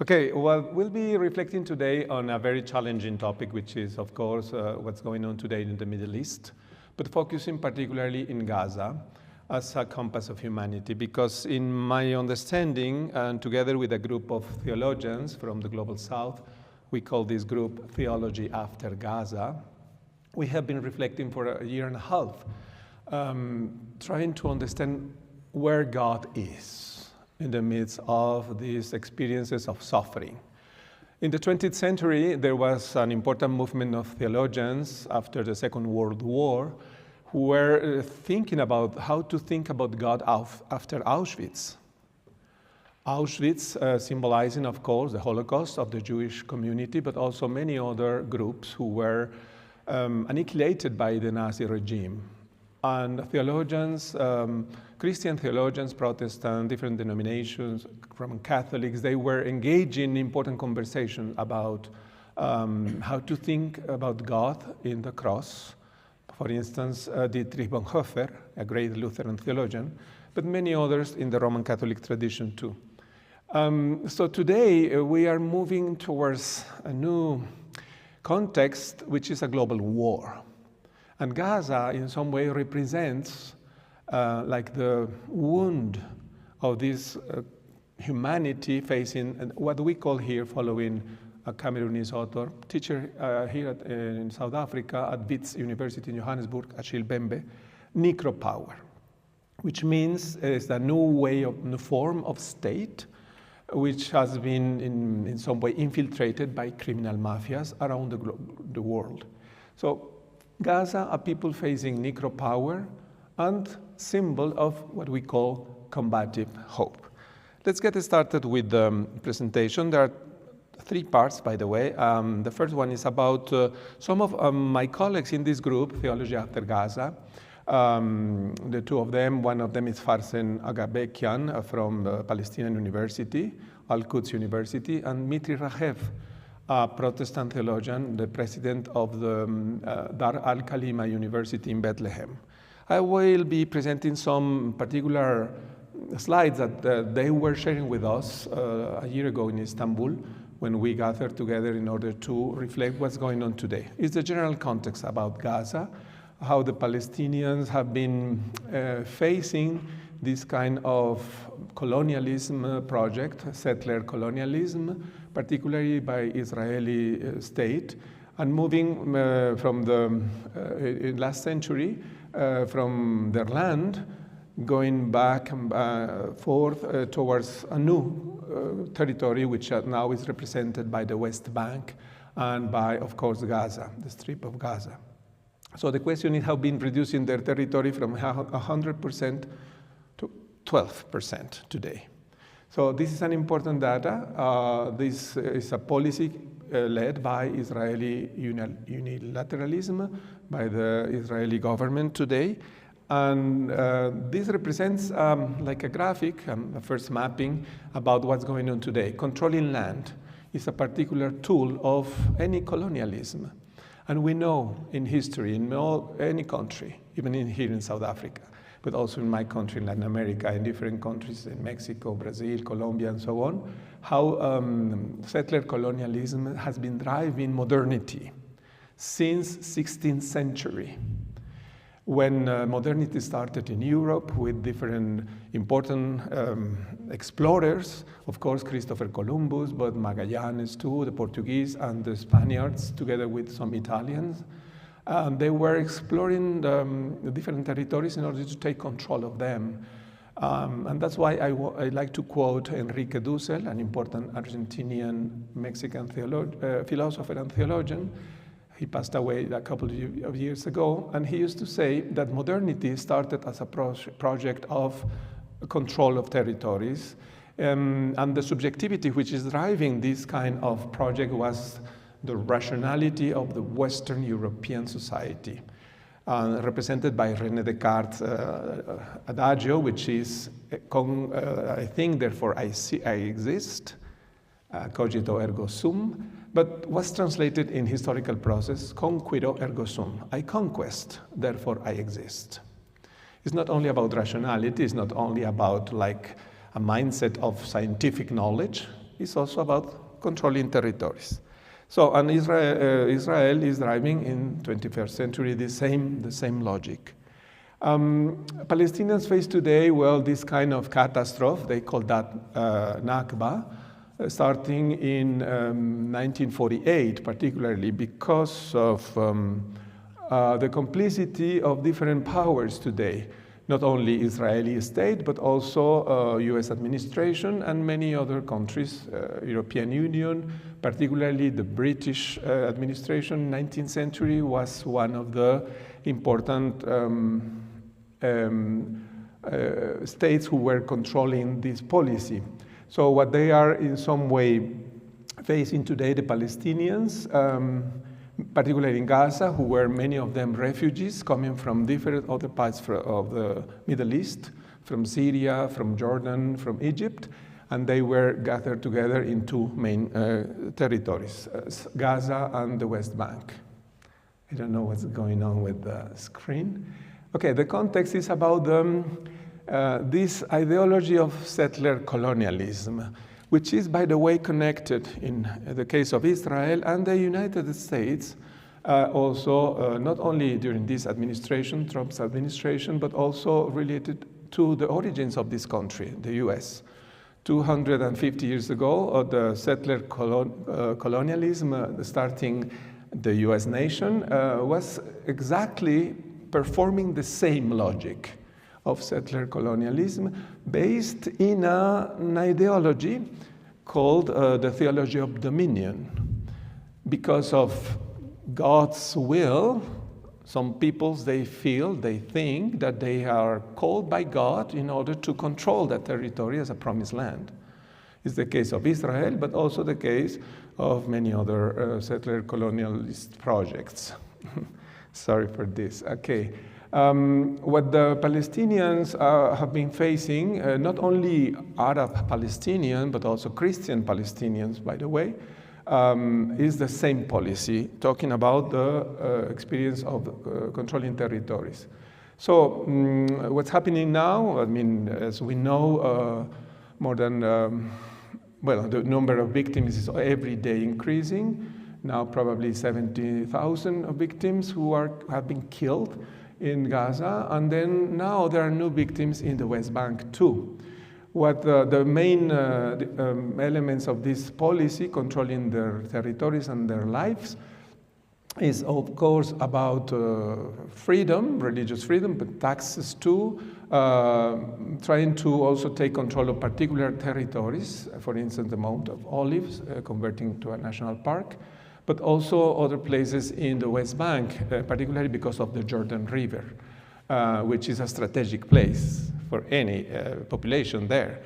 Okay, well, we'll be reflecting today on a very challenging topic, which is, of course, what's going on today in the Middle East, but focusing particularly in Gaza as a compass of humanity, because in my understanding, and together with a group of theologians from the Global South, we call this group Theology After Gaza, we have been reflecting for a year and a half, trying to understand where God is in the midst of these experiences of suffering. In the 20th century, there was an important movement of theologians after the Second World War who were thinking about how to think about God after Auschwitz. Auschwitz symbolizing, of course, the Holocaust of the Jewish community, but also many other groups who were annihilated by the Nazi regime. And theologians, Christian theologians, Protestant, different denominations, Roman Catholics, they were engaging in important conversations about how to think about God in the cross. For instance, Dietrich Bonhoeffer, a great Lutheran theologian, but many others in the Roman Catholic tradition too. So today we are moving towards a new context, which is a global war. And Gaza, in some way, represents like the wound of this humanity facing what we call here, following a Cameroonese author, teacher here in South Africa at Wits University in Johannesburg, Achille Bembe, necropower, which means it's a new form of state, which has been in some way infiltrated by criminal mafias around the world. So Gaza are people facing necropower and symbol of what we call combative hope. Let's get started with the presentation. There are three parts, by the way. The first one is about some of my colleagues in this group, Theology After Gaza. The two of them, one of them is Farsen Agabekian from the Palestinian University, Al-Quds University, and Mitri Rahev, a Protestant theologian, the president of the Dar al-Kalima University in Bethlehem. I will be presenting some particular slides that they were sharing with us a year ago in Istanbul when we gathered together in order to reflect what's going on today. It's the general context about Gaza, how the Palestinians have been facing this kind of colonialism project, settler colonialism, particularly by Israeli state, and moving from the last century from their land, going back and forth towards a new territory, which now is represented by the West Bank and by, of course, Gaza, the Strip of Gaza. So the question is how been reducing their territory from 100% to 12% today. So this is an important data. This is a policy led by Israeli unilateralism, by the Israeli government today. And this represents like a graphic, a first mapping about what's going on today. Controlling land is a particular tool of any colonialism. And we know in history, in any country, even here in South Africa, but also in my country, in Latin America, in different countries, in Mexico, Brazil, Colombia, and so on, how settler colonialism has been driving modernity since 16th century. When modernity started in Europe with different important explorers, of course, Christopher Columbus, but Magallanes too, the Portuguese and the Spaniards, together with some Italians. They were exploring the different territories in order to take control of them. And that's why I like to quote Enrique Dussel, an important Argentinian Mexican philosopher and theologian. He passed away a couple of years ago, and he used to say that modernity started as a project of control of territories, and the subjectivity which is driving this kind of project was the rationality of the Western European society, represented by René Descartes' adagio, which is, I think, therefore I exist, cogito ergo sum, but was translated in historical process, conquiro ergo sum. I conquest, therefore I exist. It's not only about rationality, it's not only about like a mindset of scientific knowledge, is also about controlling territories. So, and Israel is driving in 21st century the same logic. Palestinians face today, well, this kind of catastrophe, they call that Nakba, starting in 1948, particularly because of the complicity of different powers today, not only Israeli state, but also US administration and many other countries, European Union, particularly the British administration, 19th century was one of the important states who were controlling this policy. So what they are in some way facing today, the Palestinians, particularly in Gaza, who were many of them refugees coming from different other parts of the Middle East, from Syria, from Jordan, from Egypt, and they were gathered together in two main territories, Gaza and the West Bank. I don't know what's going on with the screen. Okay, the context is about this ideology of settler colonialism, which is, by the way, connected in the case of Israel and the United States, also not only during this administration, Trump's administration, but also related to the origins of this country, the US. 250 years ago, the settler colonialism, starting the US nation, was exactly performing the same logic of settler colonialism based in an ideology called the theology of dominion. Because of God's will, some peoples, they think that they are called by God in order to control that territory as a promised land. It's the case of Israel, but also the case of many other settler colonialist projects. Sorry for this. Okay. What the Palestinians have been facing, not only Arab Palestinian, but also Christian Palestinians, by the way, is the same policy, talking about the experience of controlling territories. So what's happening now, I mean, as we know, more than, well, the number of victims is every day increasing. Now probably 70,000 victims who have been killed in Gaza, and then now there are new victims in the West Bank too. What the main elements of this policy, controlling their territories and their lives, is of course about freedom, religious freedom, but taxes too, trying to also take control of particular territories, for instance, the Mount of Olives, converting to a national park, but also other places in the West Bank, particularly because of the Jordan River, which is a strategic place for any population there.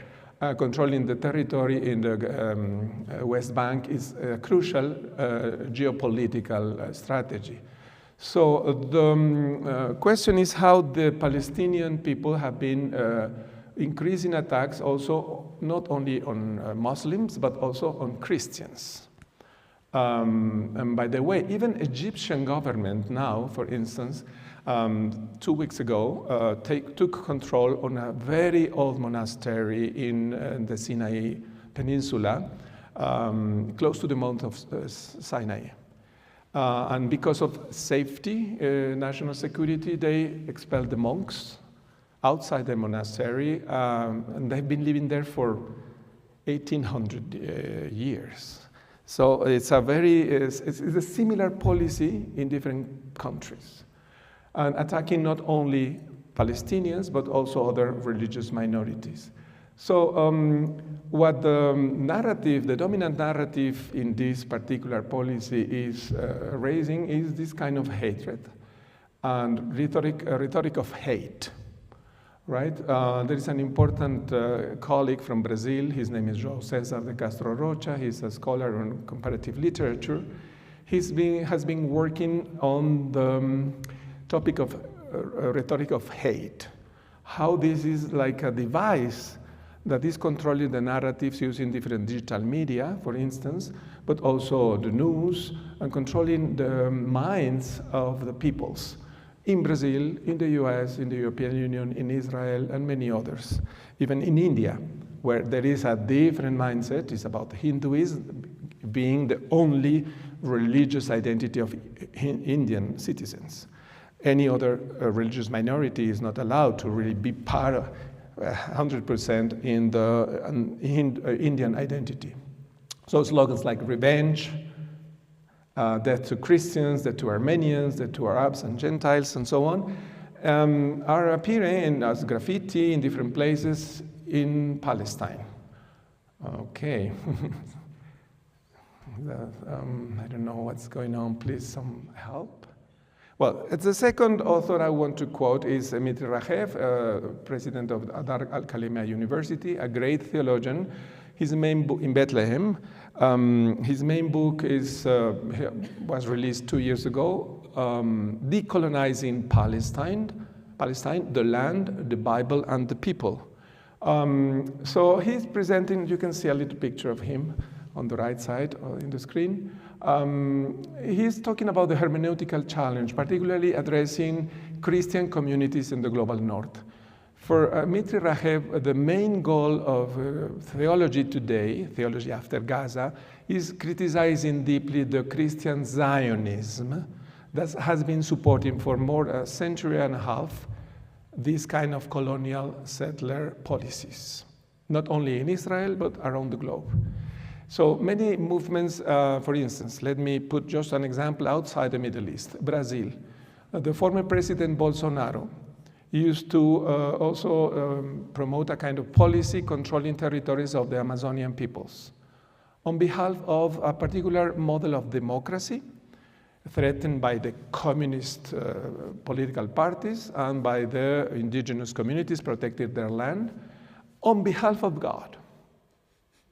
Controlling the territory in the West Bank is a crucial geopolitical strategy. So the question is how the Palestinian people have been increasing attacks also not only on Muslims, but also on Christians. And by the way, even Egyptian government now, for instance, 2 weeks ago, took control on a very old monastery in the Sinai Peninsula, close to the Mount of Sinai. And because of safety, national security, they expelled the monks outside the monastery, and they've been living there for 1,800 years. So it's a similar policy in different countries, and attacking not only Palestinians, but also other religious minorities. So what the narrative, the dominant narrative in this particular policy is raising is this kind of hatred and rhetoric of hate. Right? There is an important colleague from Brazil. His name is João César de Castro Rocha. He's a scholar on comparative literature. He has been working on the topic of rhetoric of hate, how this is like a device that is controlling the narratives using different digital media, for instance, but also the news, and controlling the minds of the peoples. in Brazil, in the US, in the European Union, in Israel, and many others. Even in India, where there is a different mindset. It's about Hinduism being the only religious identity of Indian citizens. Any other religious minority is not allowed to really be part of 100% in the Indian identity. So slogans like revenge, death to Christians, death to Armenians, death to Arabs and Gentiles, and so on, are appearing as graffiti in different places in Palestine. Okay. I don't know what's going on. Please, some help. Well, the second author I want to quote is Dmitry Rahev, president of Adar al-Kalimah University, a great theologian. His main book in Bethlehem. His main book was released 2 years ago, Decolonizing Palestine, the land, the Bible, and the people. So he's presenting, you can see a little picture of him on the right side in the screen. He's talking about the hermeneutical challenge, particularly addressing Christian communities in the global north. For Dmitry Rahev, the main goal of theology today, theology after Gaza, is criticizing deeply the Christian Zionism that has been supporting for more than a century and a half this kind of colonial settler policies, not only in Israel, but around the globe. So many movements, for instance, let me put just an example outside the Middle East, Brazil. The former President Bolsonaro used to also promote a kind of policy controlling territories of the Amazonian peoples on behalf of a particular model of democracy threatened by the communist political parties and by the indigenous communities protecting their land on behalf of God.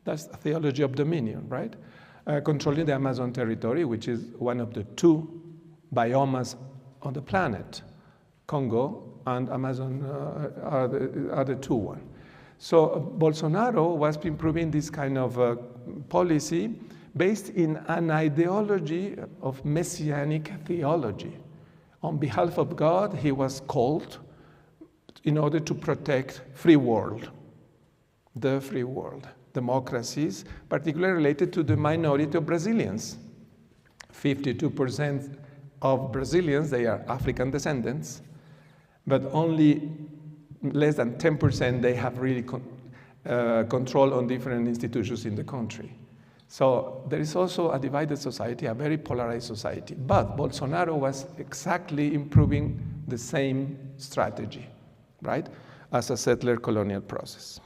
That's the theology of dominion, right? Controlling the Amazon territory, which is one of the two biomes on the planet. Congo and Amazon are the two ones. So Bolsonaro was improving this kind of policy based in an ideology of messianic theology. On behalf of God, he was called in order to protect free world, the free world. Democracies, particularly related to the minority of Brazilians. 52% of Brazilians, they are African descendants, but only less than 10% they have really control on different institutions in the country. So there is also a divided society, a very polarized society. But Bolsonaro was exactly improving the same strategy, right, as a settler colonial process.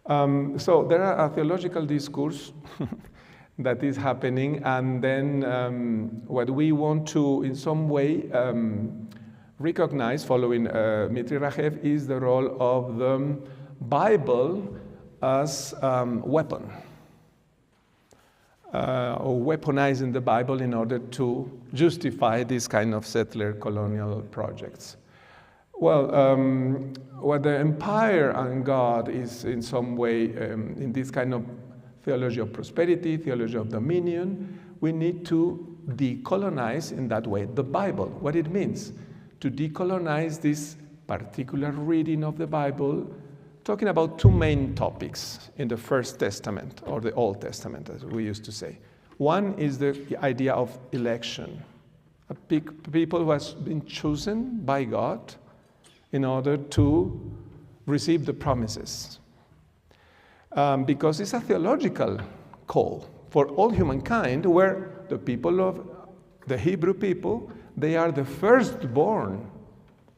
So there are a theological discourse that is happening, and then what we want to, in some way, recognize, following Dmitry Rahev, is the role of the Bible as weapon, or weaponizing the Bible in order to justify this kind of settler colonial projects. Well, what the empire and God is in some way in this kind of theology of prosperity, theology of dominion, we need to decolonize in that way the Bible, what it means to decolonize this particular reading of the Bible, talking about two main topics in the First Testament, or the Old Testament, as we used to say. One is the idea of election, a people who has been chosen by God in order to receive the promises. Because it's a theological call for all humankind, where the people of the Hebrew people, they are the firstborn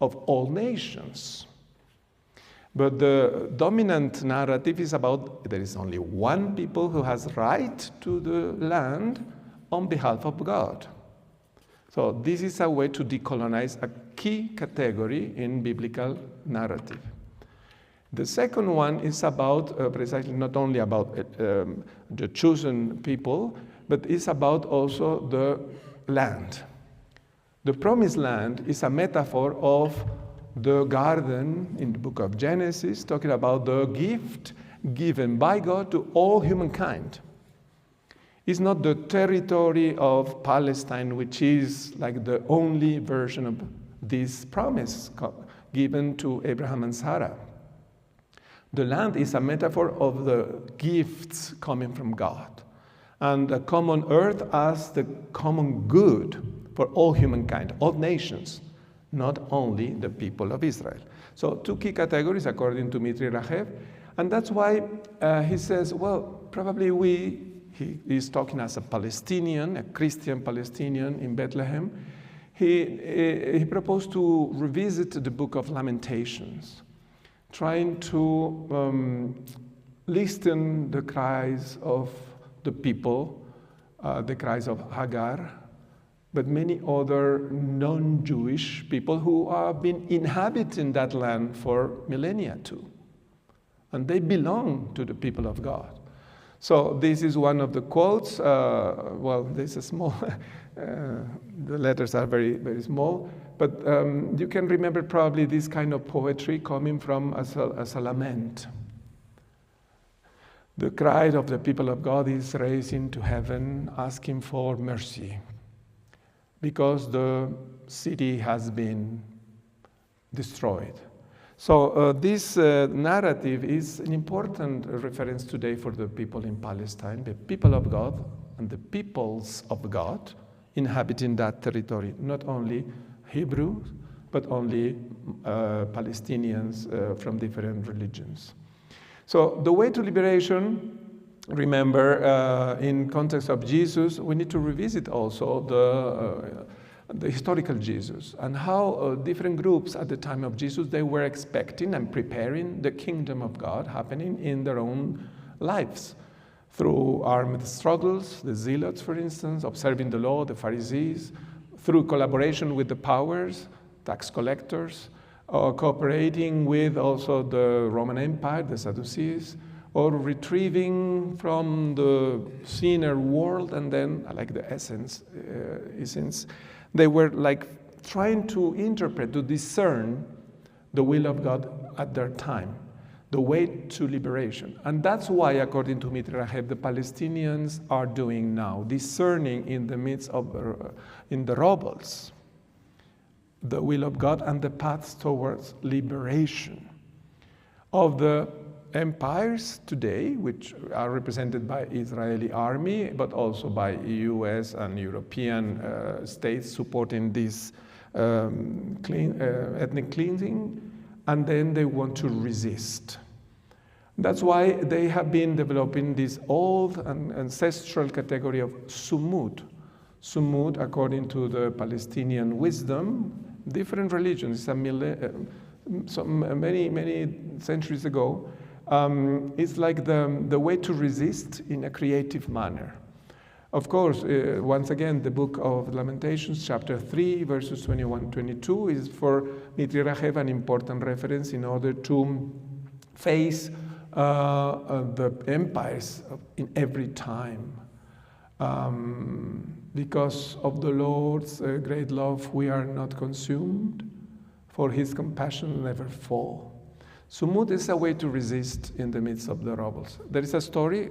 of all nations. But the dominant narrative is about there is only one people who has right to the land on behalf of God. So this is a way to decolonize a key category in biblical narrative. The second one is about precisely not only about the chosen people, but it's about also the land. The promised land is a metaphor of the garden in the book of Genesis, talking about the gift given by God to all humankind. It's not the territory of Palestine, which is like the only version of this promise given to Abraham and Sarah. The land is a metaphor of the gifts coming from God, and the common earth as the common good for all humankind, all nations, not only the people of Israel. So two key categories according to Mitri Rahev, and that's why he says, well, probably he is talking as a Palestinian, a Christian Palestinian in Bethlehem. He proposed to revisit the book of Lamentations, trying to listen the cries of the people, the cries of Hagar, but many other non-Jewish people who have been inhabiting that land for millennia too. And they belong to the people of God. So this is one of the quotes. Well, this is small. The letters are very, very small. But you can remember probably this kind of poetry coming from as a lament. The cry of the people of God is raising to heaven, asking for mercy, because the city has been destroyed. So this narrative is an important reference today for the people in Palestine, the people of God and the peoples of God inhabiting that territory, not only Hebrews, but only Palestinians from different religions. So the way to liberation, remember, in context of Jesus, we need to revisit also the historical Jesus and how different groups at the time of Jesus, they were expecting and preparing the kingdom of God happening in their own lives through armed struggles, the zealots, for instance, observing the law, the Pharisees, through collaboration with the powers, tax collectors, cooperating with also the Roman Empire, the Sadducees, or retrieving from the sinner world, and then, like the essence, they were like trying to interpret, to discern the will of God at their time, the way to liberation. And that's why, according to Mitri Rahev, the Palestinians are doing now, discerning in the midst of, in the rebels, the will of God and the paths towards liberation of the empires today, which are represented by Israeli army, but also by US and European states supporting this ethnic cleansing, and then they want to resist. That's why they have been developing this old and ancestral category of sumud. Sumud, according to the Palestinian wisdom, different religions, many centuries ago, it's like the way to resist in a creative manner. Of course, once again, the book of Lamentations, chapter 3, verses 21-22, is for Mitri Rahev an important reference in order to face the empires in every time. Because of the Lord's great love, we are not consumed, for his compassion never fall. Sumud is a way to resist in the midst of the rebels. There is a story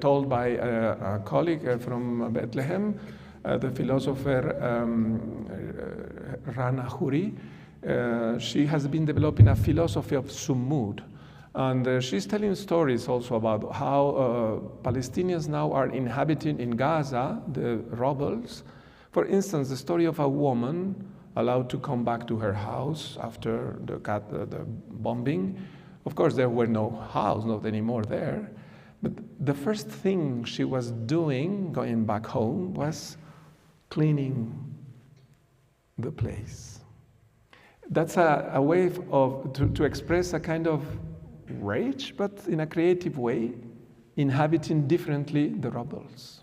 told by a colleague from Bethlehem, the philosopher Rana Huri. She has been developing a philosophy of Sumud. And she's telling stories also about how Palestinians now are inhabiting in Gaza, the rebels. For instance, the story of a woman allowed to come back to her house after the bombing. Of course, there were no house, not anymore there. But the first thing she was doing, going back home, was cleaning the place. That's a way to express a kind of rage, but in a creative way, inhabiting differently the rebels.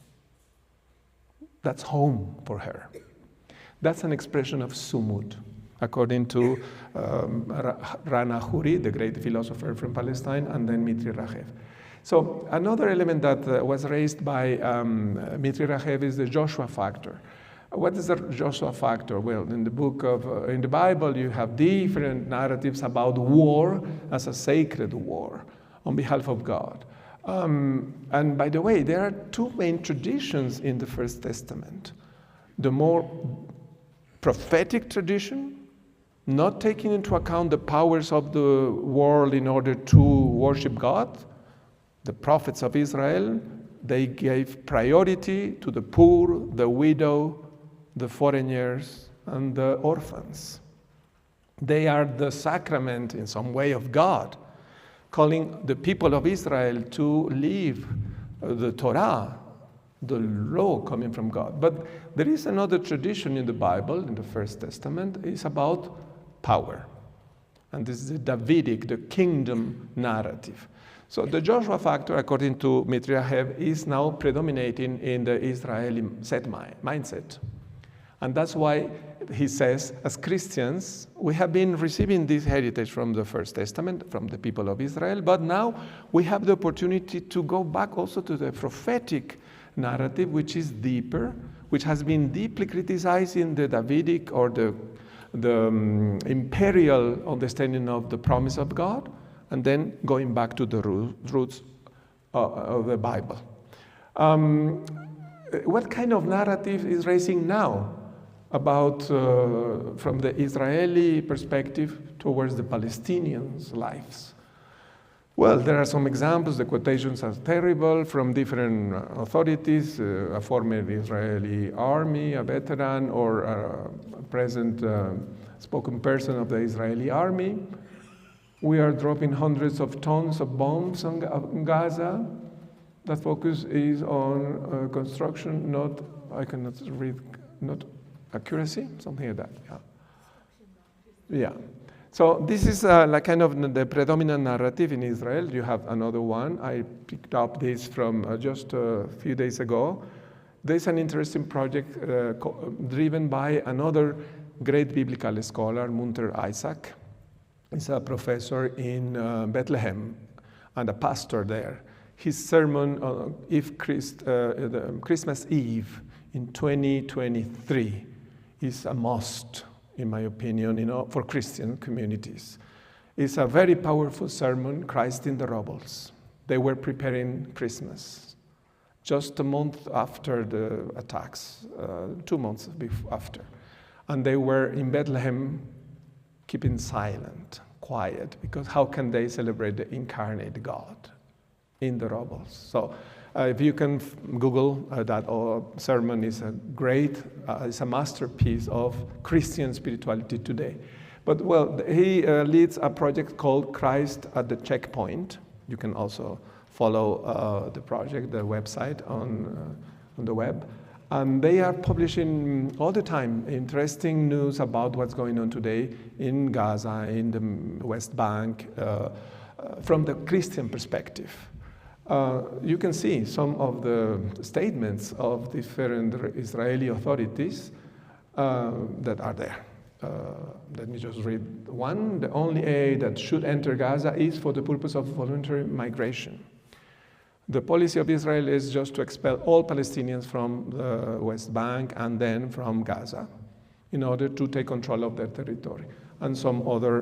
That's home for her. That's an expression of sumud, according to Rana Huri, the great philosopher from Palestine, and then Mitri Rahev. So another element that was raised by Mitri Rahev is the Joshua factor. What is the Joshua factor? Well, in the Bible, you have different narratives about war as a sacred war on behalf of God. And by the way, there are two main traditions in the First Testament. The more prophetic tradition not taking into account the powers of the world in order to worship God. The prophets of Israel, they gave priority to the poor, the widow, the foreigners, and the orphans. They are the sacrament in some way of God, calling the people of Israel to live the Torah, the law coming from God. But there is another tradition in the Bible, in the First Testament, is about power. And this is the Davidic, the kingdom narrative. So the Joshua factor, according to Mitrahev, is now predominating in the Israeli mindset. And that's why he says, as Christians, we have been receiving this heritage from the First Testament, from the people of Israel, but now we have the opportunity to go back also to the prophetic narrative, which is deeper, which has been deeply criticized in the Davidic or the imperial understanding of the promise of God, and then going back to the roots of the Bible. What kind of narrative is raising now about, from the Israeli perspective towards the Palestinians' lives? Well, there are some examples. The quotations are terrible from different authorities, a former Israeli army, a veteran, or a present spoken person of the Israeli army. We are dropping hundreds of tons of bombs on Gaza. That focus is on construction, not, I cannot read, not accuracy, something like that, yeah. Yeah. So this is like kind of the predominant narrative in Israel. You have another one. I picked up this from just a few days ago. There's an interesting project driven by another great biblical scholar, Munter Isaac. He's a professor in Bethlehem and a pastor there. His sermon, Christmas Eve in 2023, is a must, in my opinion, for Christian communities. It's a very powerful sermon, Christ in the Rubbles. They were preparing Christmas just a month after the attacks, 2 months after. And they were in Bethlehem keeping silent, quiet, because how can they celebrate the incarnate God in the rubble? So if you can Google that sermon, is a great, it's a masterpiece of Christian spirituality today. But well, he leads a project called Christ at the Checkpoint. You can also follow the project, the website on the web. And they are publishing all the time interesting news about what's going on today in Gaza, in the West Bank, from the Christian perspective. You can see some of the statements of different Israeli authorities that are there. Let me just read one. The only aid that should enter Gaza is for the purpose of voluntary migration. The policy of Israel is just to expel all Palestinians from the West Bank and then from Gaza in order to take control of their territory, and some other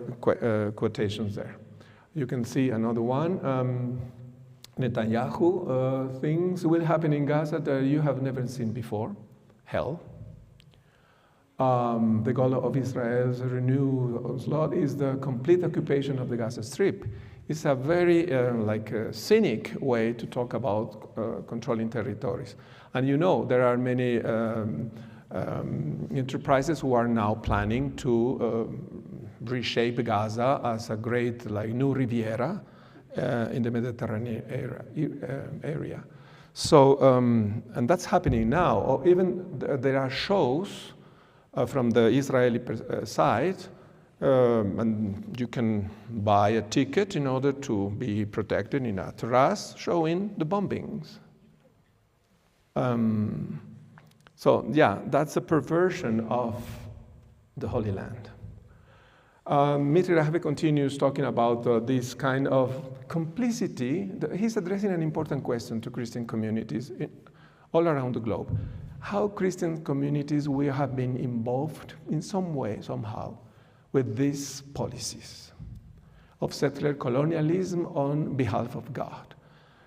quotations there. You can see another one. Netanyahu, things will happen in Gaza that you have never seen before. Hell. The goal of Israel's renewed onslaught is the complete occupation of the Gaza Strip. It's a very cynic way to talk about controlling territories. And there are many enterprises who are now planning to reshape Gaza as a great new Riviera in the Mediterranean area. So, and that's happening now. Or even there are shows from the Israeli side, and you can buy a ticket in order to be protected in a terrace showing the bombings. So yeah, that's a perversion of the Holy Land. Mitri Rahbe continues talking about this kind of complicity. He's addressing an important question to Christian communities all around the globe. How Christian communities will have been involved in some way, somehow, with these policies of settler colonialism on behalf of God.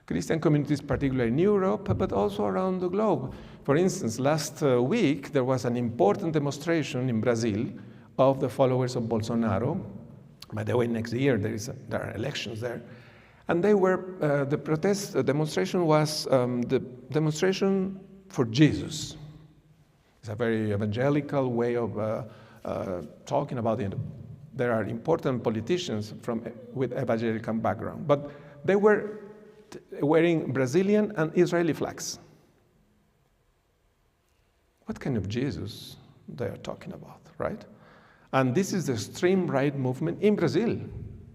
Christian communities, particularly in Europe, but also around the globe. For instance, last week, there was an important demonstration in Brazil of the followers of Bolsonaro. By the way, next year there are elections there. And they were, the demonstration was the demonstration for Jesus. It's a very evangelical way of talking about it. There are important politicians with evangelical background, but they were wearing Brazilian and Israeli flags. What kind of Jesus they are talking about, right? And this is the extreme right movement in Brazil.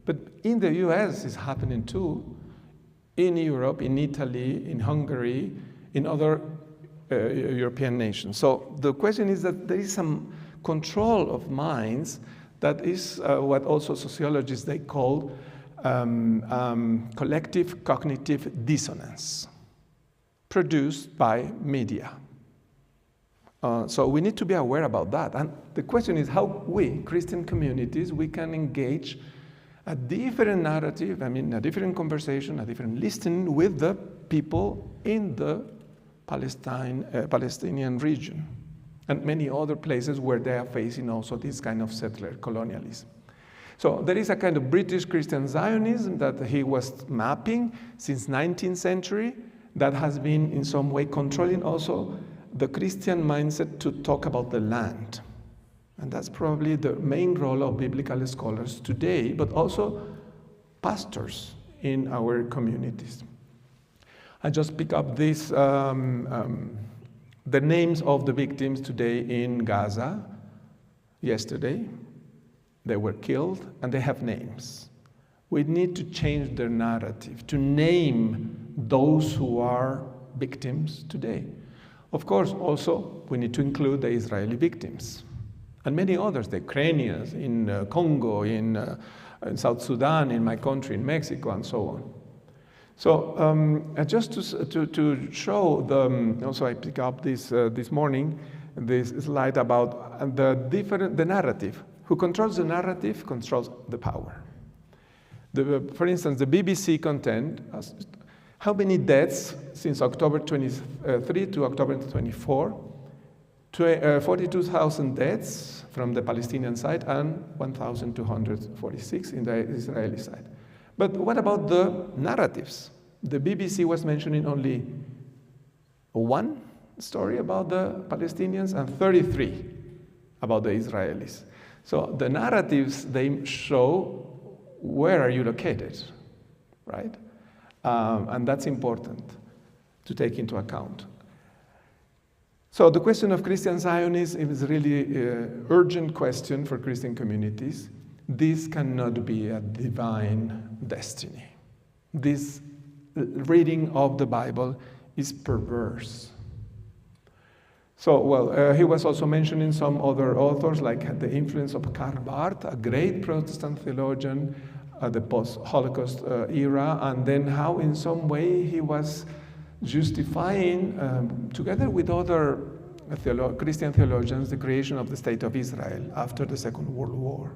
But in the US, it's happening too. In Europe, in Italy, in Hungary, in other European nations. So the question is that there is some control of minds that is what also sociologists, they call collective cognitive dissonance, produced by media. So we need to be aware about that. And the question is how we, Christian communities, we can engage a different narrative, a different conversation, a different listening with the people in the Palestinian region and many other places where they are facing also this kind of settler colonialism. So there is a kind of British Christian Zionism that he was mapping since 19th century that has been in some way controlling also the Christian mindset to talk about the land. And that's probably the main role of biblical scholars today, but also pastors in our communities. I just pick up this, the names of the victims today in Gaza. Yesterday, they were killed, and they have names. We need to change their narrative, to name those who are victims today. Of course, also, we need to include the Israeli victims, and many others, the Ukrainians in Congo, in South Sudan, in my country, in Mexico, and so on. So just to show also I pick up this morning, this slide about the narrative. Who controls the narrative controls the power. For instance, the BBC content, how many deaths since October 23 to October 24? 42,000 deaths from the Palestinian side and 1,246 in the Israeli side. But what about the narratives? The BBC was mentioning only one story about the Palestinians and 33 about the Israelis. So the narratives, they show where are you located, right? And that's important to take into account. So the question of Christian Zionism is really an urgent question for Christian communities. This cannot be a divine destiny. This reading of the Bible is perverse. So, well, he was also mentioning some other authors, like the influence of Karl Barth, a great Protestant theologian at the post-Holocaust era, and then how in some way he was justifying, together with other Christian theologians, the creation of the State of Israel after the Second World War.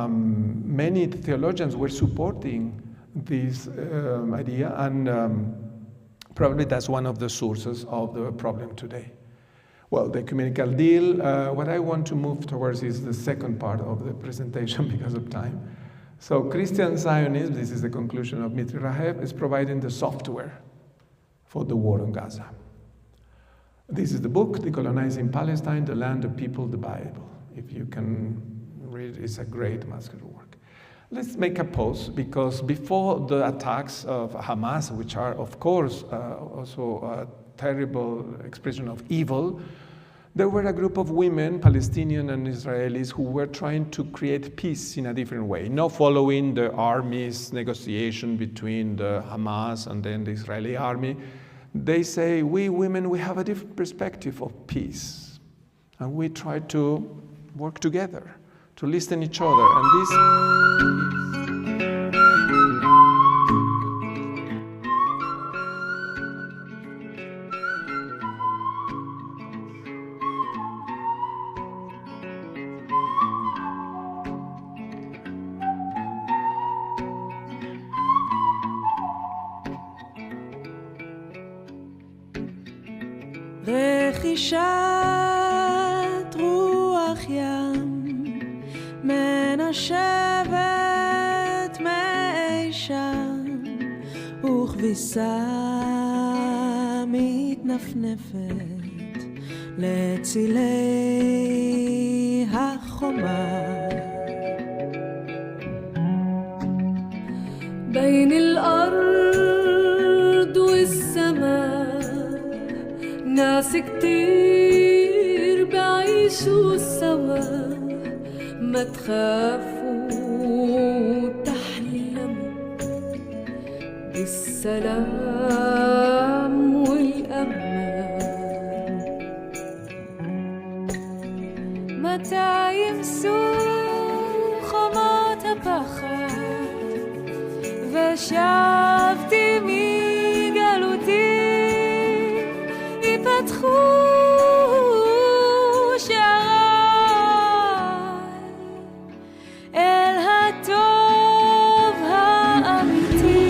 Many theologians were supporting this idea, and probably that's one of the sources of the problem today. Well, the ecumenical deal, what I want to move towards is the second part of the presentation because of time. So Christian Zionism, this is the conclusion of Mitri Raheb, is providing the software for the war on Gaza. This is the book, Decolonizing Palestine, the Land, the People, the Bible. If you can read, it's a great masterwork. Let's make a pause, because before the attacks of Hamas, which are, of course, also a terrible expression of evil, there were a group of women, Palestinian and Israelis, who were trying to create peace in a different way, not following the army's negotiation between the Hamas and then the Israeli army. They say, we women, we have a different perspective of peace, and we try to work together, to listen to each other, and this רכישת רוח ים נושבת מי שם וכביסה מתנפנפת לצילי החומה بين الأرض والسماء ناس كتير بعيشوا سوا ما تخافوا تحلموا بالسلام والأمان متى يمسوا خمات بخار ושבתי מגלותי יפתחו שעריי אל הטוב האמיתי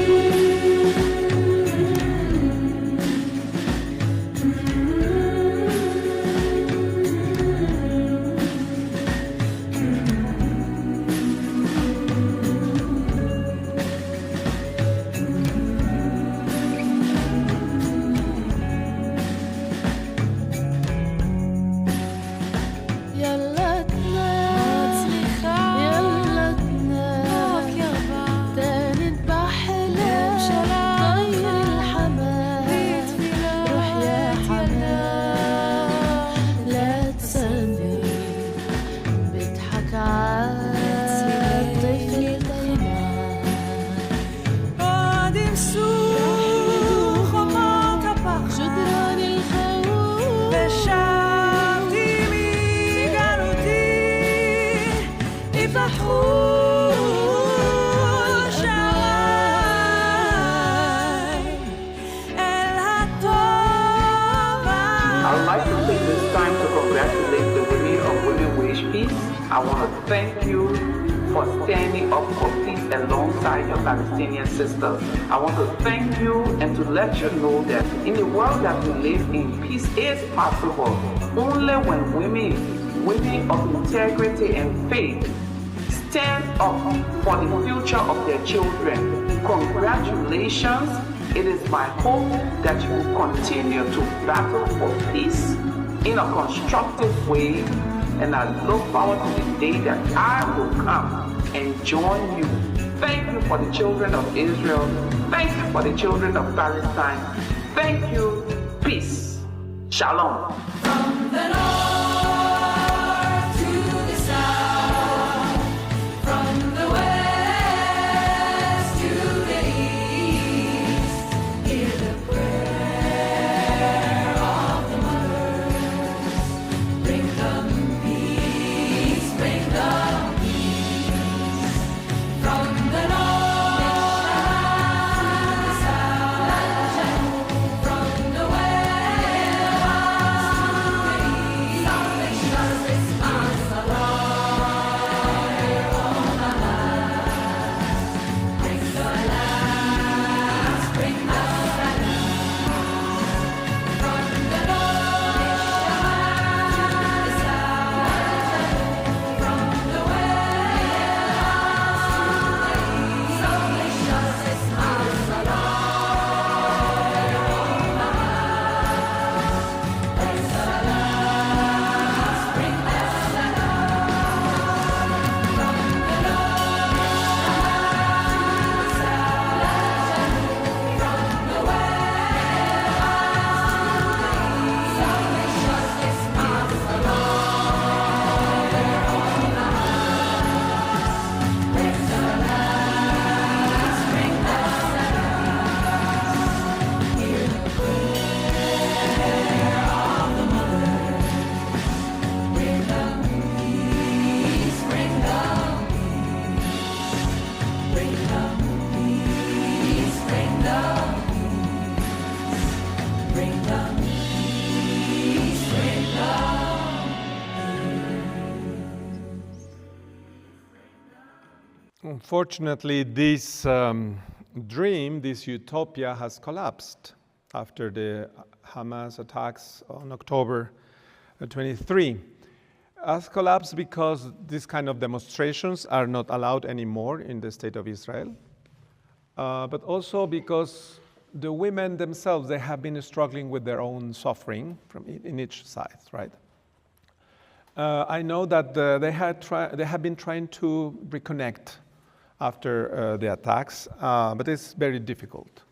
I want to thank you for standing up for peace alongside your Palestinian sisters. I want to thank you and to let you know that in the world that we live in, peace is possible only when women of integrity and faith stand up for the future of their children. Congratulations. It is my hope that you will continue to battle for peace in a constructive way. And I look forward to the day that I will come and join you. Thank you for the children of Israel. Thank you for the children of Palestine. Thank you. Peace. Shalom. From the north to the south, from the west to the east, hear the prayer of the mothers. Bring them peace, bring them peace. From the north to the south, from the west to the east, salvation is on the fire on the land. Bring the last, bring the last. From the north to the south, from the west to the east, salvation is on the fire on the land. Bring the last, bring the last. From the north to the south, from the Unfortunately, this dream, this utopia, has collapsed after the Hamas attacks on October 23. has collapsed because these kind of demonstrations are not allowed anymore in the state of Israel, but also because the women themselves, they have been struggling with their own suffering in each side, right? I know that they have been trying to reconnect after the attacks, but it's very difficult.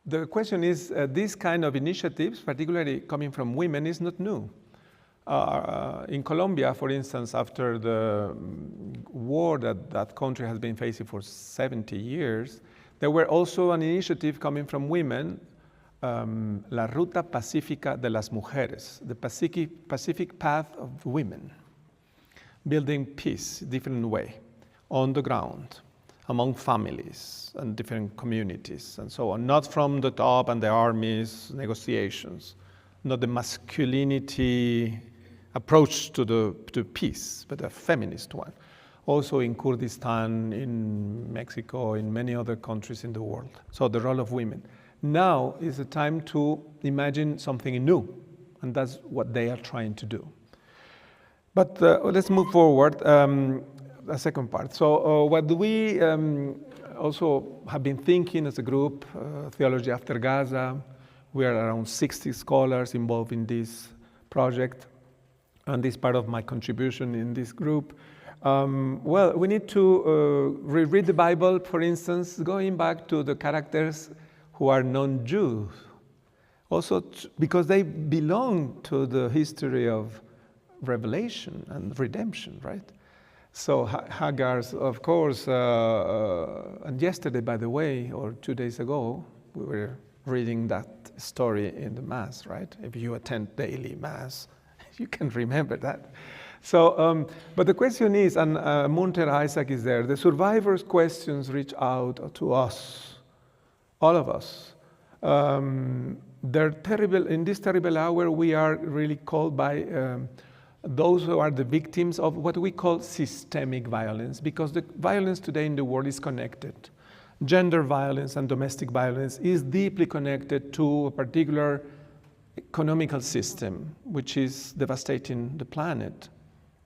The question is, these kind of initiatives, particularly coming from women, is not new. In Colombia, for instance, after the war that country has been facing for 70 years, there were also an initiative coming from women, La Ruta Pacífica de las Mujeres, the Pacific Path of Women, building peace, different way, on the ground, among families and different communities and so on, not from the top and the armies, negotiations, not the masculinity approach to peace, but a feminist one. Also in Kurdistan, in Mexico, in many other countries in the world. So the role of women. Now is the time to imagine something new, and that's what they are trying to do. But let's move forward, the second part. So what we also have been thinking as a group, Theology After Gaza, we are around 60 scholars involved in this project, and this is part of my contribution in this group. Well, we need to reread the Bible, for instance, going back to the characters who are non-Jews, also because they belong to the history of revelation and redemption, right? So Hagar's, of course, and yesterday, by the way, or 2 days ago, we were reading that story in the Mass, right? If you attend daily Mass, you can remember that. So, but the question is, and Munter Isaac is there, the survivors' questions reach out to us, all of us. They're terrible, in this terrible hour, we are really called by those who are the victims of what we call systemic violence, because the violence today in the world is connected. Gender violence and domestic violence is deeply connected to a particular economical system, which is devastating the planet.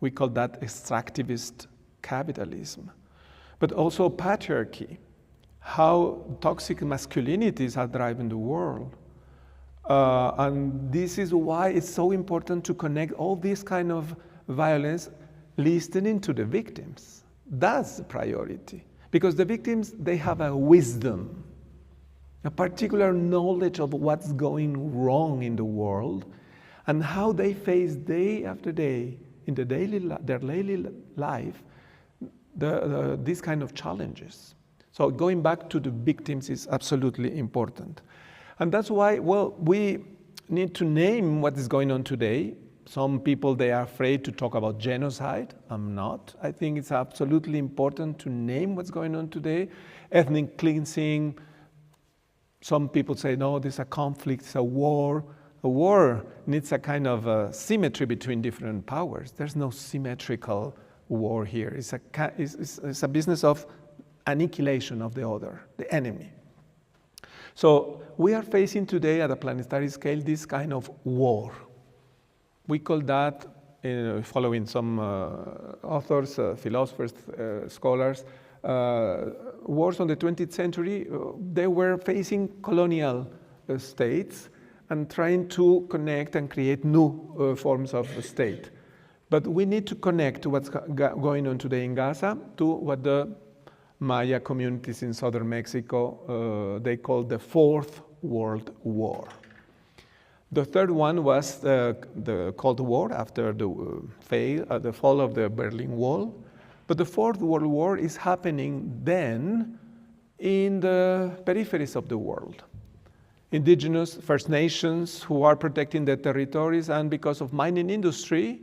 We call that extractivist capitalism. But also patriarchy, how toxic masculinities are driving the world. And this is why it's so important to connect all this kind of violence, listening to the victims. That's the priority. Because the victims, they have a wisdom, a particular knowledge of what's going wrong in the world, and how they face day after day in their daily life these kind of challenges. So going back to the victims is absolutely important. And that's why, well, we need to name what is going on today. Some people, they are afraid to talk about genocide. I'm not. I think it's absolutely important to name what's going on today. Ethnic cleansing. Some people say, no, there's a conflict, it's a war. A war needs a kind of symmetry between different powers. There's no symmetrical war here. It's a business of annihilation of the other, the enemy. So we are facing today at a planetary scale this kind of war. We call that, following some authors, philosophers, scholars, wars on the 20th century, they were facing colonial states and trying to connect and create new forms of state. But we need to connect to what's going on today in Gaza to what the Maya communities in southern Mexico, they call the Fourth World War. The third one was the Cold War after the fall of the Berlin Wall. But the Fourth World War is happening then in the peripheries of the world. Indigenous First Nations who are protecting their territories, and because of mining industry,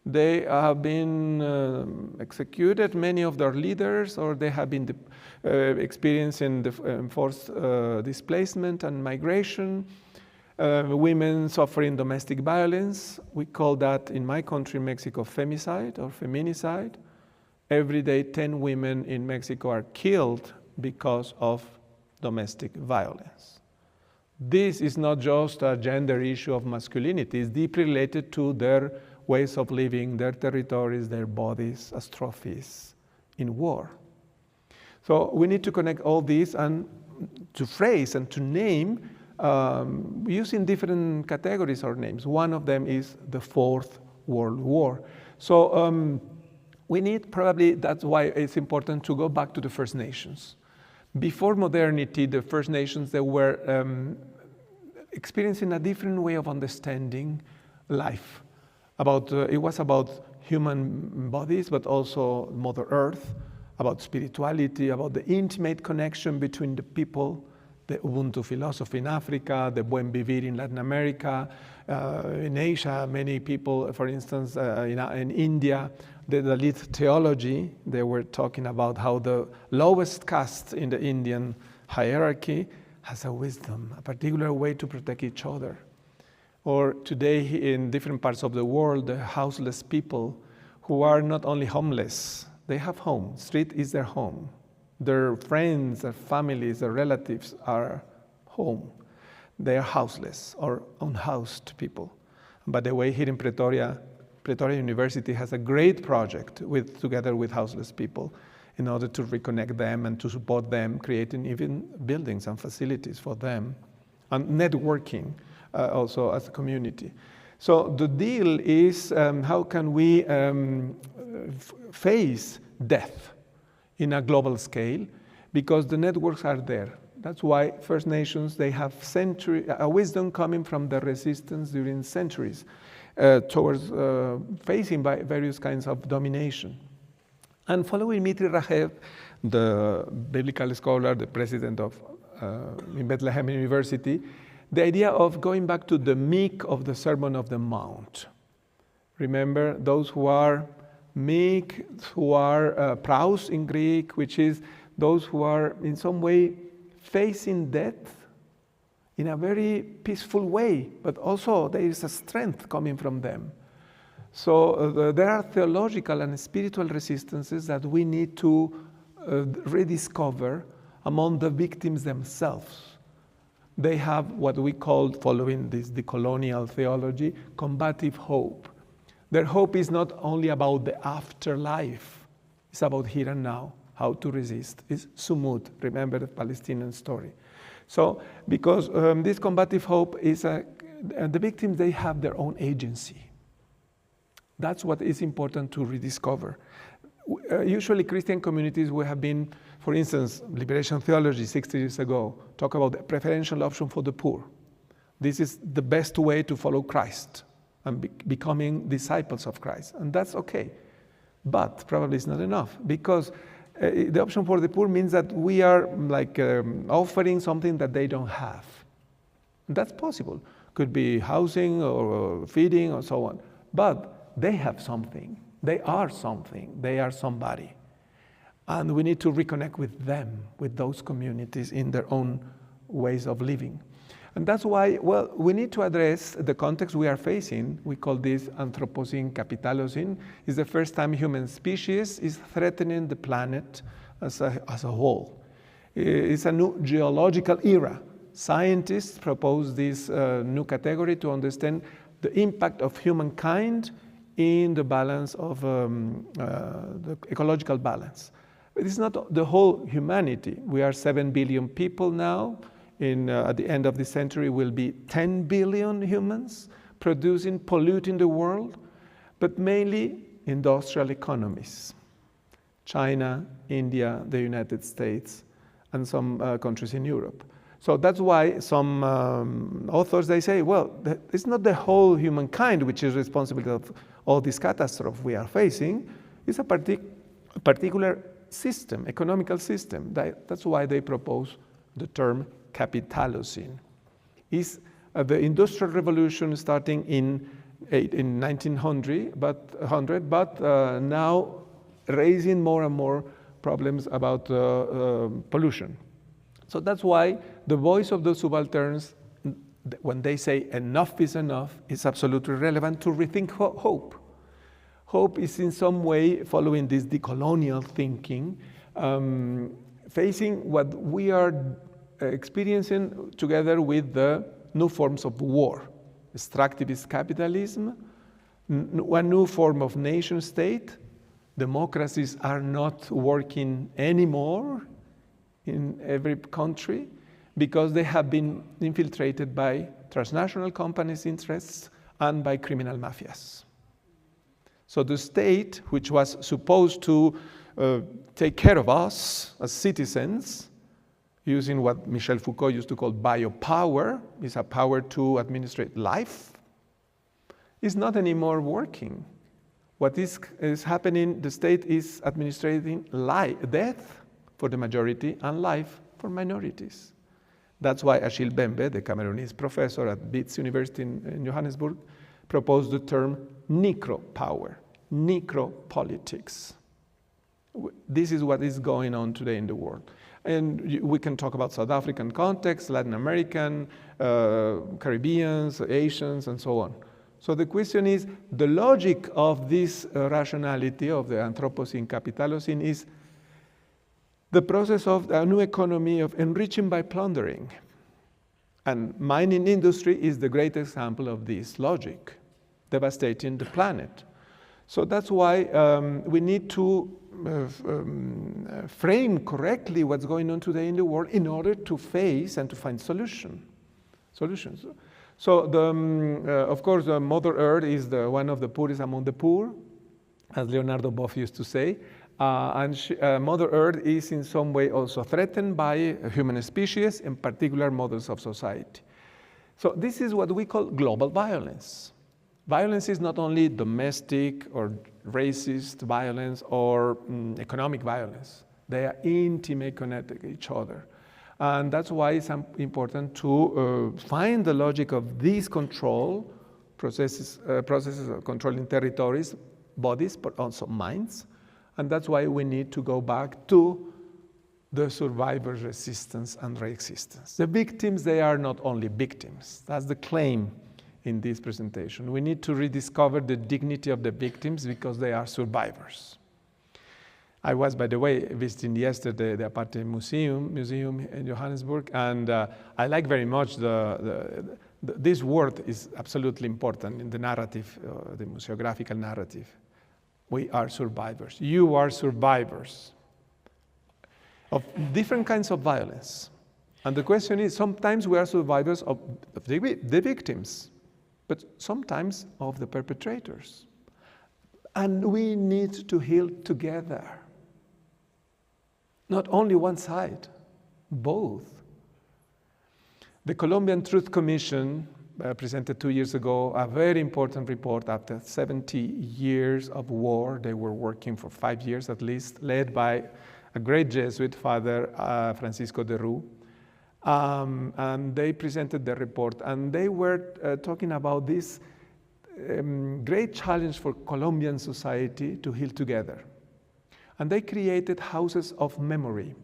they have been executed, many of their leaders, or they have been experiencing forced displacement and migration. Women suffering domestic violence. We call that, in my country, Mexico, femicide or feminicide. Every day, 10 women in Mexico are killed because of domestic violence. This is not just a gender issue of masculinity. It's deeply related to their ways of living, their territories, their bodies as trophies in war. So we need to connect all these and to phrase and to name using different categories or names. One of them is the Fourth World War. So we need probably, that's why it's important to go back to the First Nations. Before modernity, the First Nations, they were experiencing a different way of understanding life. It was about human bodies, but also Mother Earth, about spirituality, about the intimate connection between the people, the Ubuntu philosophy in Africa, the Buen Vivir in Latin America, in Asia, many people, for instance, in India, the Dalit theology, they were talking about how the lowest caste in the Indian hierarchy has a wisdom, a particular way to protect each other. Or today in different parts of the world, the houseless people who are not only homeless, they have home. Street is their home. Their friends, their families, their relatives are home. They are houseless or unhoused people. By the way, here in Pretoria University has a great project together with houseless people in order to reconnect them and to support them, creating even buildings and facilities for them, and networking also as a community. So the deal is how can we face death in a global scale, because the networks are there. That's why First Nations, they have a wisdom coming from the resistance during centuries towards facing by various kinds of domination. And following Mitri Raheb, the biblical scholar, the president of in Bethlehem University, the idea of going back to the meek of the Sermon of the Mount. Remember, those who are meek, who are praus in Greek, which is those who are in some way facing death in a very peaceful way, but also there is a strength coming from them. So there are theological and spiritual resistances that we need to rediscover among the victims themselves. They have what we call, following this decolonial theology, combative hope. Their hope is not only about the afterlife, it's about here and now, how to resist. It's sumud, remember the Palestinian story. So, because this combative hope is, the victims, they have their own agency. That's what is important to rediscover. Usually Christian communities we have been, for instance, liberation theology 60 years ago, talk about the preferential option for the poor. This is the best way to follow Christ and becoming disciples of Christ. And that's okay. But probably it's not enough, because the option for the poor means that we are like offering something that they don't have. And that's possible. Could be housing or feeding or so on. But they have something. They are something. They are somebody. And we need to reconnect with them, with those communities in their own ways of living. And that's why, well, we need to address the context we are facing. We call this Anthropocene Capitalocene. It's the first time human species is threatening the planet as a whole. It's a new geological era. Scientists propose this new category to understand the impact of humankind in the balance of the ecological balance. It is not the whole humanity. We are 7 billion people now. At the end of the century will be 10 billion humans polluting the world, but mainly industrial economies. China, India, the United States, and some countries in Europe. So that's why some authors, they say, well, it's not the whole humankind which is responsible for all this catastrophe we are facing. It's a particular system, economical system. That's why they propose the term Capitalocene. Is the Industrial Revolution starting in 1900, but now raising more and more problems about pollution. So that's why the voice of the subalterns, when they say enough is enough, is absolutely relevant to rethink hope. Hope is in some way following this decolonial thinking, facing what we are experiencing together with the new forms of war, extractivist capitalism, one new form of nation state. Democracies are not working anymore in every country because they have been infiltrated by transnational companies' interests and by criminal mafias. So the state, which was supposed to take care of us as citizens, using what Michel Foucault used to call biopower, is a power to administrate life, is not anymore working. What is happening, the state is administrating death for the majority and life for minorities. That's why Achille Bembe, the Cameroonese professor at Wits University in Johannesburg, proposed the term necropower, necropolitics. This is what is going on today in the world. And we can talk about South African context, Latin American, Caribbeans, Asians, and so on. So the question is, the logic of this rationality of the Anthropocene, Capitalocene is the process of a new economy of enriching by plundering. And mining industry is the great example of this logic, devastating the planet. So that's why we need to frame correctly what's going on today in the world in order to face and to find solutions. So of course, Mother Earth is one of the poorest among the poor, as Leonardo Boff used to say. And Mother Earth is in some way also threatened by human species, in particular models of society. So this is what we call global violence. Violence is not only domestic or racist violence or economic violence. They are intimately connected to each other. And that's why it's important to find the logic of these control processes of controlling territories, bodies, but also minds. And that's why we need to go back to the survivors' resistance and resistance. The victims, they are not only victims. That's the claim in this presentation. We need to rediscover the dignity of the victims because they are survivors. I was, by the way, visiting yesterday the Apartheid Museum in Johannesburg, and I like very much this word is absolutely important in the narrative, the museographical narrative. We are survivors. You are survivors of different kinds of violence. And the question is, sometimes we are survivors of the victims, but sometimes of the perpetrators. And we need to heal together. Not only one side, both. The Colombian Truth Commission presented 2 years ago a very important report after 70 years of war. They were working for 5 years at least, led by a great Jesuit, Father Francisco de Rue. And they presented the report, and they were talking about this great challenge for Colombian society to heal together. And they created houses of memory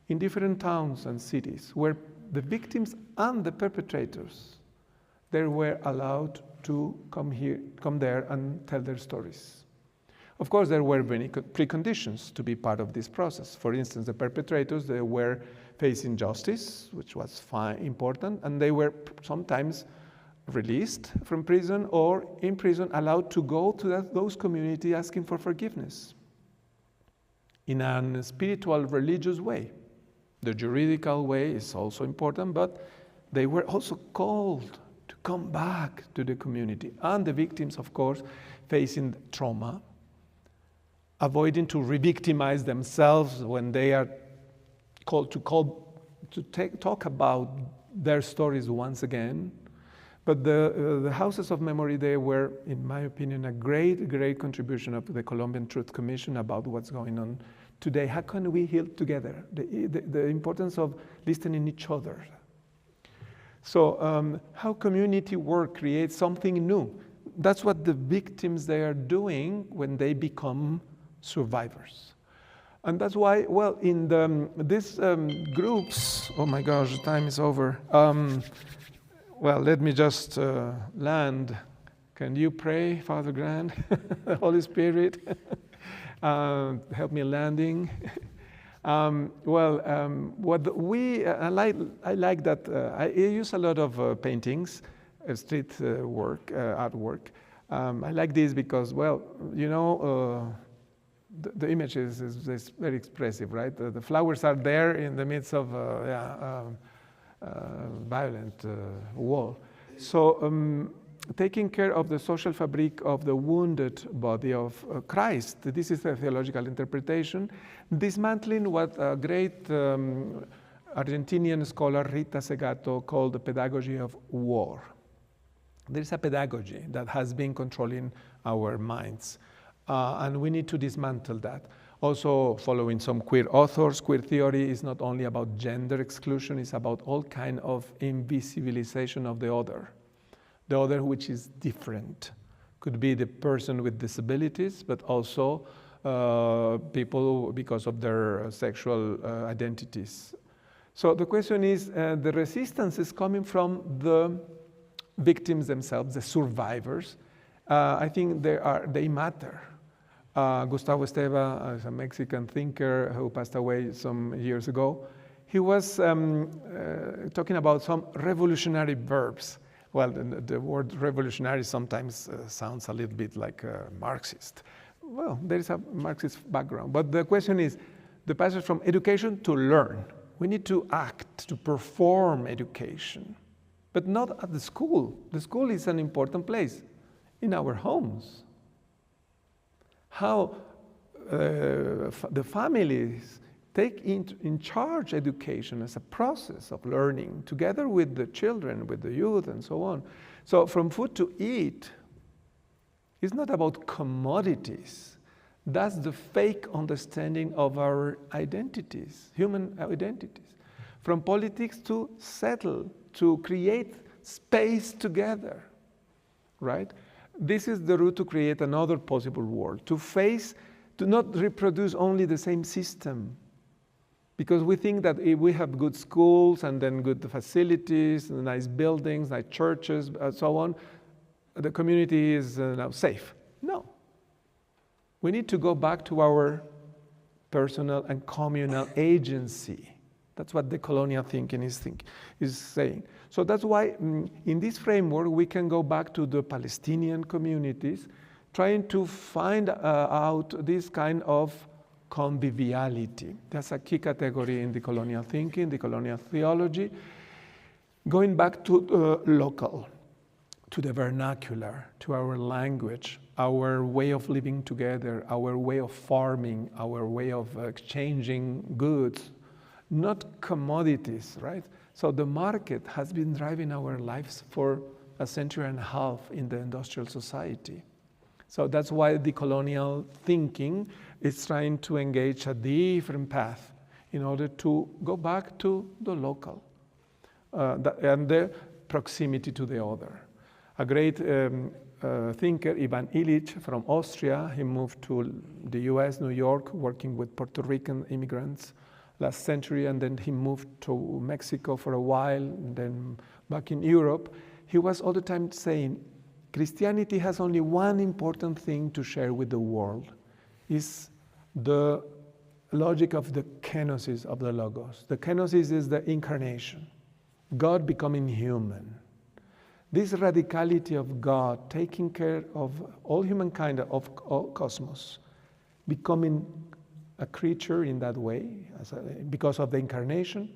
in different towns and cities where the victims and the perpetrators, they were allowed to come there and tell their stories. Of course, there were many preconditions to be part of this process. For instance, the perpetrators, they were facing justice, which was important, and they were sometimes released from prison or in prison allowed to go to those communities asking for forgiveness in a spiritual, religious way. The juridical way is also important, but they were also called to come back to the community. And the victims, of course, facing trauma, avoiding to re-victimize themselves when they are called to talk about their stories once again. But the houses of memory, they were, in my opinion, a great, great contribution of the Colombian Truth Commission about what's going on today. How can we heal together? The importance of listening to each other. So how community work creates something new. That's what the victims, they are doing when they become survivors. And that's why, well, in these groups, oh my gosh, time is over. Well, let me just land. Can you pray, Father Grant, the Holy Spirit? Help me landing. I like that I use a lot of paintings, street work, artwork, I like this because, well, you know, the image is very expressive, right? The flowers are there in the midst of violent war. So taking care of the social fabric of the wounded body of Christ, this is a theological interpretation, dismantling what a great Argentinian scholar Rita Segato called the pedagogy of war. There's a pedagogy that has been controlling our minds, and we need to dismantle that. Also, following some queer authors, queer theory is not only about gender exclusion, it's about all kind of invisibilization of the other which is different. Could be the person with disabilities, but also people because of their sexual identities. So the question is, the resistance is coming from the victims themselves, the survivors. I think they matter. Gustavo Esteva is a Mexican thinker who passed away some years ago. He was talking about some revolutionary verbs. Well, the word revolutionary sometimes sounds a little bit like Marxist. Well, there is a Marxist background. But the question is, the passage from education to learn. We need to act, to perform education, but not at the school. The school is an important place, in our homes. How the families take in charge education as a process of learning, together with the children, with the youth, and so on. So from food to eat, it's not about commodities. That's the fake understanding of our identities, human identities. From politics to settle, to create space together, right? This is the route to create another possible world, to not reproduce only the same system. Because we think that if we have good schools and then good facilities, nice buildings, nice churches, and so on, the community is now safe. No. We need to go back to our personal and communal agency. That's what the colonial thinking is saying. So that's why in this framework, we can go back to the Palestinian communities, trying to find out this kind of conviviality. That's a key category in the colonial thinking, the colonial theology. Going back to local, to the vernacular, to our language, our way of living together, our way of farming, our way of exchanging goods, not commodities, right? So the market has been driving our lives for a century and a half in the industrial society. So that's why the colonial thinking is trying to engage a different path in order to go back to the local and the proximity to the other. A great thinker, Ivan Illich from Austria, he moved to the US, New York, working with Puerto Rican immigrants last century, and then he moved to Mexico for a while, and then back in Europe. He was all the time saying, Christianity has only one important thing to share with the world, is the logic of the kenosis of the Logos. The kenosis is the incarnation, God becoming human. This radicality of God taking care of all humankind, of all cosmos, becoming a creature in that way, because of the incarnation,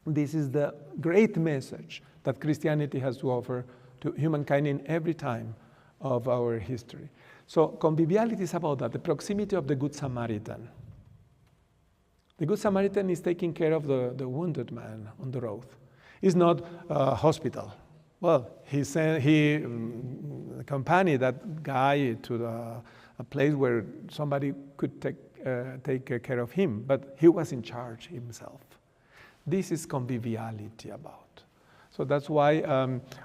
this is the great message that Christianity has to offer to humankind in every time of our history. So conviviality is about that, the proximity of the Good Samaritan. The Good Samaritan is taking care of the wounded man on the road. It's not a hospital. Well, he accompanied that guy to a place where somebody could take care of him, but he was in charge himself. This is conviviality about. So that's why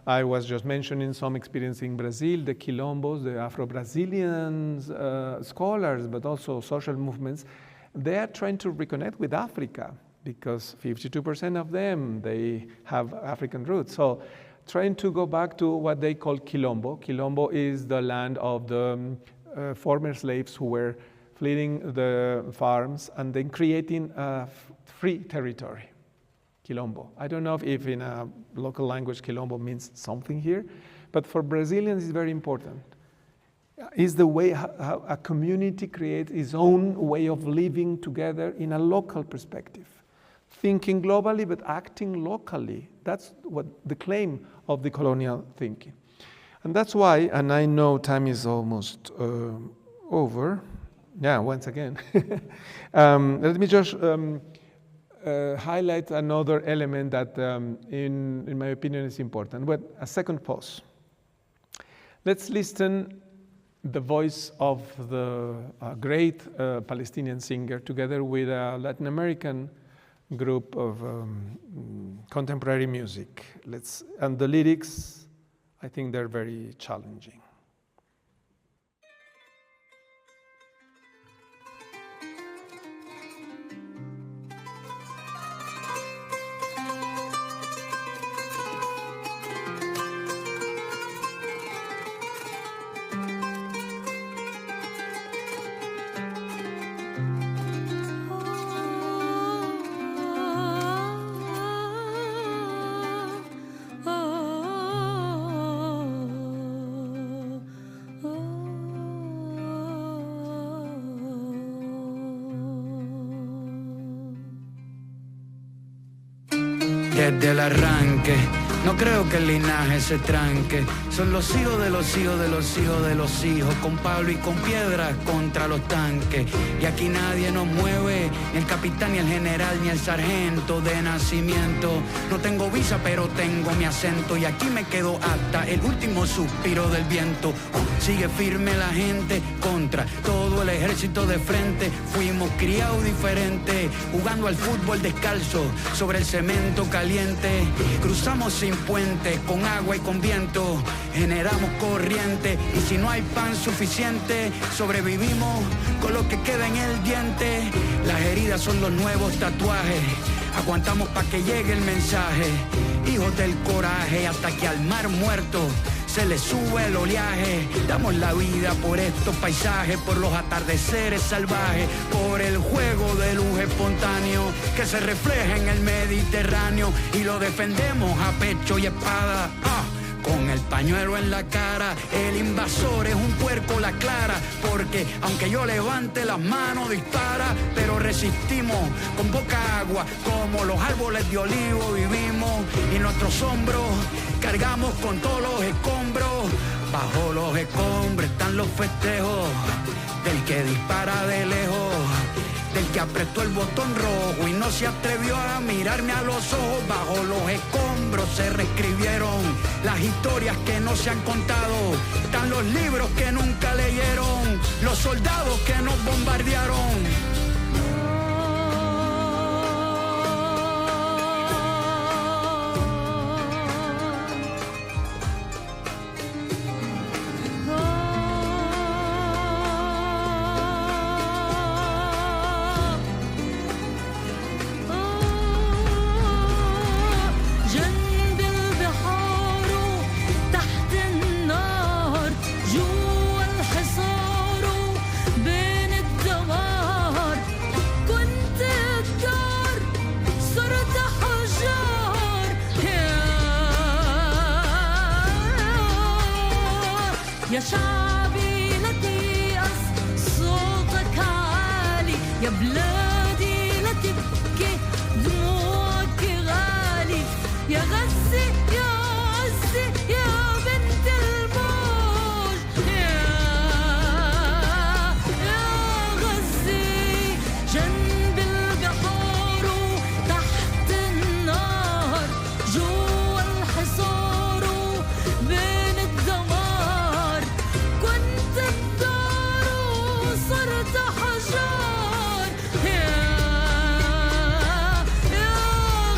I was just mentioning some experience in Brazil, the Quilombos, the Afro-Brazilian scholars, but also social movements. They are trying to reconnect with Africa because 52% of them, they have African roots. So trying to go back to what they call Quilombo. Quilombo is the land of the former slaves who were fleeing the farms and then creating a free territory. Quilombo. I don't know if in a local language Quilombo means something here, but for Brazilians it's very important. is the way how a community creates its own way of living together in a local perspective. Thinking globally, but acting locally. That's what the claim of the colonial thinking. And that's why, and I know time is almost over. Yeah, once again. Let me just highlight another element that, in my opinion, is important. But a second pause. Let's listen the voice of the great Palestinian singer together with a Latin American group of contemporary music. And the lyrics, I think they're very challenging. Desde el arranque, no creo que el linaje se tranque. Son los hijos de los hijos de los hijos de los hijos, con Pablo y con piedras contra los tanques. Y aquí nadie nos mueve, ni el capitán, ni el general, ni el sargento de nacimiento. No tengo visa, pero tengo mi acento, y aquí me quedo hasta el último suspiro del viento. Sigue firme la gente contra todo el ejército de frente. Fuimos criados diferentes, jugando al fútbol descalzo sobre el cemento caliente. Cruzamos sin puente, con agua y con viento. Generamos corriente, y si no hay pan suficiente, sobrevivimos con lo que queda en el diente. Las heridas son los nuevos tatuajes. Aguantamos pa' que llegue el mensaje. Hijos del coraje, hasta que al mar muerto se le sube el oleaje. Damos la vida por estos paisajes, por los atardeceres salvajes, por el juego de luz espontáneo que se refleja en el Mediterráneo, y lo defendemos a pecho y espada. Con el pañuelo en la cara, el invasor es un puerco la clara, porque aunque yo levante las manos dispara, pero resistimos con poca agua, como los árboles de olivo vivimos, y nuestros hombros cargamos con todos los escombros. Bajo los escombros están los festejos del que dispara de lejos, del que apretó el botón rojo y no se atrevió a mirarme a los ojos. Bajo los escombros se reescribieron las historias que no se han contado. Están los libros que nunca leyeron, los soldados que nos bombardearon. يا شعبي لا تيأس صوتك عالي، يا بلادي لا تبكي دموعك غالي، يا غزة يا عزة يا بنت الموج، يا غزة جنب البحار وتحت النار، جوا الحصار وبين الدمار، كنت الدار وصرت حجار، يا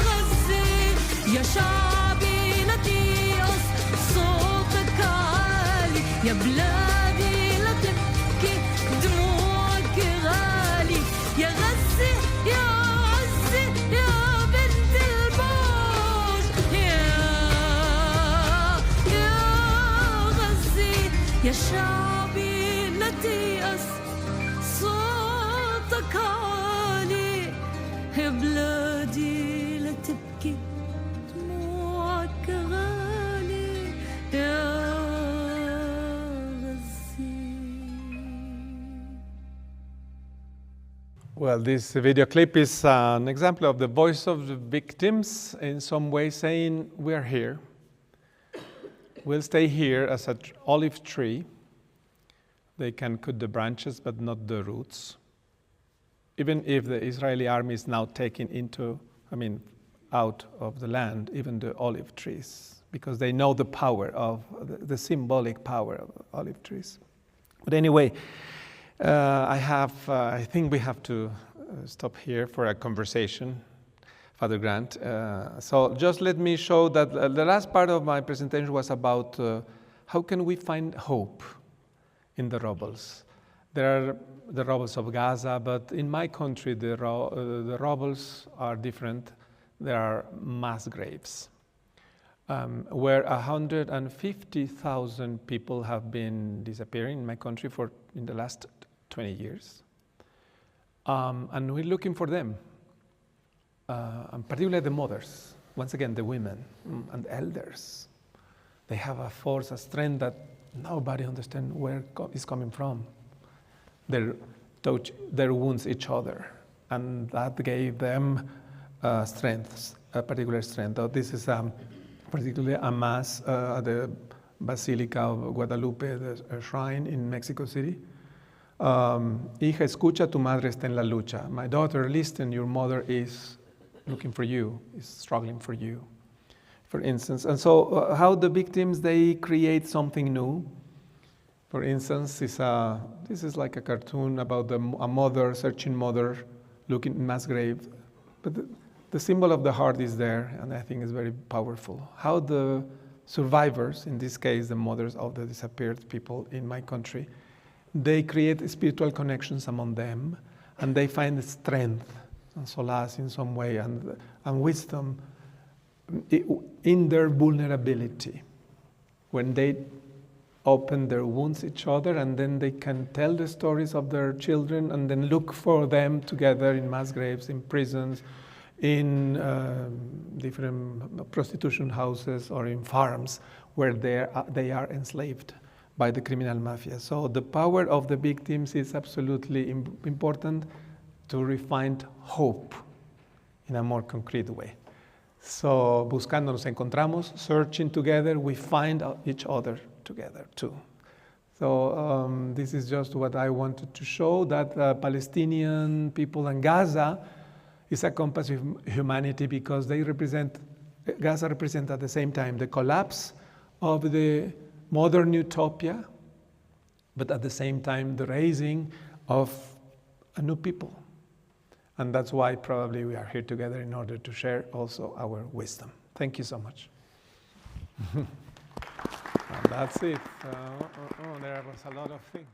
غزة يا شعبي لا تيأس صوتك عالي، يا بلادي لا تبكي دموعك غالي، يا غزة يا عزة يا بنت البوج، يا غزة يا شعبي لا تيأس صوتك عالي، يا بلادي لا تبكي دموعك غالي، يا غزة. Well, this video clip is an example of the voice of the victims in some way saying, we are here. We'll stay here as an olive tree. They can cut the branches, but not the roots. Even if the Israeli army is now taking out of the land, even the olive trees, because they know the power of, the symbolic power of olive trees. But anyway, I think we have to stop here for a conversation, Father Grant. So just let me show that the last part of my presentation was about how can we find hope in the rubbles. There are the rubbles of Gaza, but in my country, the rubbles are different. There are mass graves, where 150,000 people have been disappearing in my country in the last 20 years. And we're looking for them, and particularly the mothers, once again, the women and the elders. They have a force, a strength that nobody understands where it's coming from. They wounds each other, and that gave them strength, a particular strength. This is particularly a mass at the Basilica of Guadalupe, the shrine in Mexico City. Hija, escucha, tu madre está en la lucha. My daughter, listen, your mother is looking for you, is struggling for you, for instance. And so how the victims, they create something new. For instance, this is like a cartoon about a mother, searching mother, looking in mass grave. But the symbol of the heart is there, and I think it's very powerful. How the survivors, in this case, the mothers of the disappeared people in my country, they create spiritual connections among them, and they find strength and solace in some way, and wisdom in their vulnerability. When they open their wounds each other, and then they can tell the stories of their children, and then look for them together in mass graves, in prisons, in different prostitution houses, or in farms where they are enslaved by the criminal mafia. So the power of the victims is absolutely important to refine hope in a more concrete way. So buscando nos encontramos, searching together, we find each other together too. So this is just what I wanted to show, that Palestinian people in Gaza is a compass of humanity, because Gaza represents at the same time the collapse of the modern utopia, but at the same time the raising of a new people. And that's why probably we are here together, in order to share also our wisdom. Thank you so much. And that's it. There was a lot of things.